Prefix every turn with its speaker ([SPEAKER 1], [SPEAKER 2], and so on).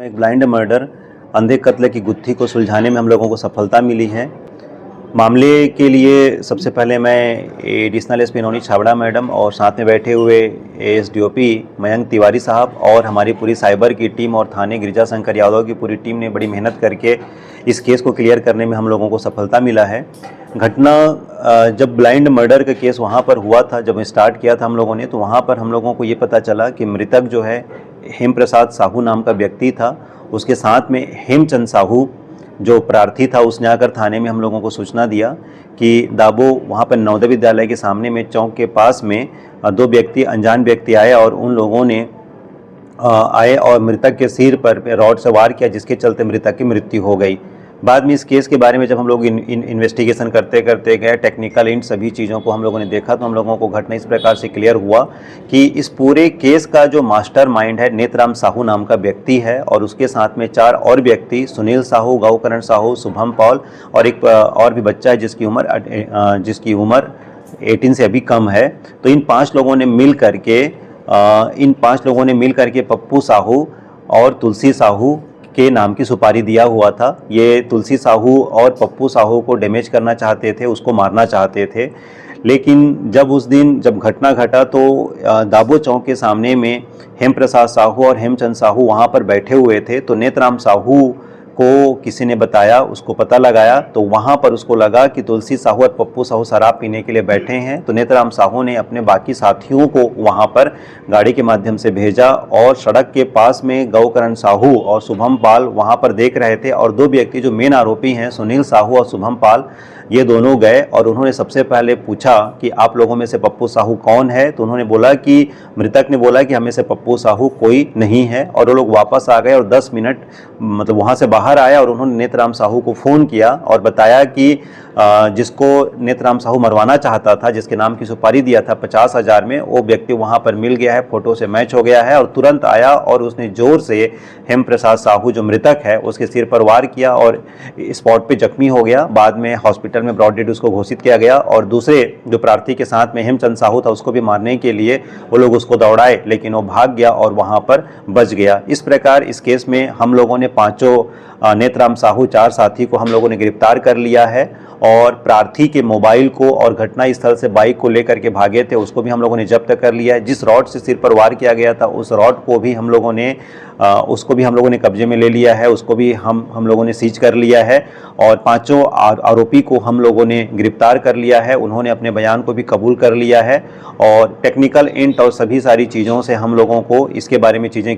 [SPEAKER 1] एक blind murder अंधे कत्ल की गुत्थी को सुलझाने में हम लोगों को सफलता मिली है। मामले के लिए सबसे पहले मैं एडिशनल एसपी नौनी छाबड़ा मैडम और साथ में बैठे हुए एएसडीओपी मयंक तिवारी साहब और हमारी पूरी साइबर की टीम और थाने गिरिजा शंकर यादव की पूरी टीम ने बड़ी मेहनत करके इस केस को क्लियर करने में हम लोगों को सफलता मिला है। घटना जब ब्लाइंड मर्डर का केस वहाँ पर हुआ था, जब स्टार्ट किया था हम लोगों ने, तो वहाँ पर हम लोगों को ये पता चला कि मृतक जो है हेम प्रसाद साहू नाम का व्यक्ति था। उसके साथ में हेमचंद साहू जो प्रार्थी था, उसने आकर थाने में हम लोगों को सूचना दिया कि दाबो वहाँ पर नवोदय विद्यालय के सामने में चौक के पास में दो व्यक्ति अनजान व्यक्ति आए और उन लोगों ने आए और मृतक के सिर पर रॉड से वार किया, जिसके चलते मृतक की मृत्यु हो गई। बाद में इस केस के बारे में जब हम लोग इन्वेस्टिगेशन करते करते गए, टेक्निकल इन सभी चीज़ों को हम लोगों ने देखा, तो हम लोगों को घटना इस प्रकार से क्लियर हुआ कि इस पूरे केस का जो मास्टरमाइंड है नेतराम साहू नाम का व्यक्ति है और उसके साथ में 4 और व्यक्ति, सुनील साहू, गौकरण साहू, शुभम पॉल और एक और भी बच्चा है जिसकी उम्र 18 से अभी कम है। तो इन 5 लोगों ने मिल करके पप्पू साहू और तुलसी साहू के नाम की सुपारी दिया हुआ था। ये तुलसी साहू और पप्पू साहू को डैमेज करना चाहते थे, उसको मारना चाहते थे। लेकिन जब उस दिन जब घटना घटा तो दाबो चौक के सामने में हेम प्रसाद साहू और हेमचंद साहू वहाँ पर बैठे हुए थे। तो नेतराम साहू को किसी ने बताया, उसको पता लगाया, तो वहाँ पर उसको लगा कि तुलसी साहू और पप्पू साहू शराब पीने के लिए बैठे हैं। तो नेतराम साहू ने अपने बाकी साथियों को वहाँ पर गाड़ी के माध्यम से भेजा और सड़क के पास में गौकरण साहू और शुभम पाल वहाँ पर देख रहे थे और 2 व्यक्ति जो मेन आरोपी हैं सुनील साहू और शुभम पाल, ये दोनों गए और उन्होंने सबसे पहले पूछा कि आप लोगों में से पप्पू साहू कौन है। तो उन्होंने बोला कि मृतक ने बोला कि हमें से पप्पू साहू कोई नहीं है और वो लोग वापस आ गए और 10 मिनट मतलब वहाँ से बाहर आया और उन्होंने नेतराम साहू को फ़ोन किया और बताया कि जिसको नेतराम साहू मरवाना चाहता था, जिसके नाम की सुपारी दिया था 50,000 में, वो व्यक्ति वहाँ पर मिल गया है, फ़ोटो से मैच हो गया है और तुरंत आया और उसने ज़ोर से हेम प्रसाद साहू जो मृतक है उसके सिर पर वार किया और स्पॉट पे जख्मी हो गया। बाद में हॉस्पिटल में ब्रॉड डेड उसको घोषित किया गया और दूसरे जो प्रार्थी के साथ में हेमचंद साहू था उसको भी मारने के लिए वो लोग उसको दौड़ाए, लेकिन वो भाग गया और वहाँ पर बच गया। इस प्रकार इस केस में हम लोगों ने 5 नेतराम साहू 4 साथी को हम लोगों ने गिरफ्तार कर लिया है और प्रार्थी के मोबाइल को और घटना स्थल से बाइक को लेकर के भागे थे उसको भी हम लोगों ने जब्त कर लिया है। जिस रॉड से सिर पर वार किया गया था उस रॉड को भी हम लोगों ने कब्जे में ले लिया है, उसको भी हम लोगों ने सीज कर लिया है और 5 आरोपी को हम लोगों ने गिरफ्तार कर लिया है। उन्होंने अपने बयान को भी कबूल कर लिया है और टेक्निकल इंट और सभी सारी चीज़ों से हम लोगों को इसके बारे में चीज़ें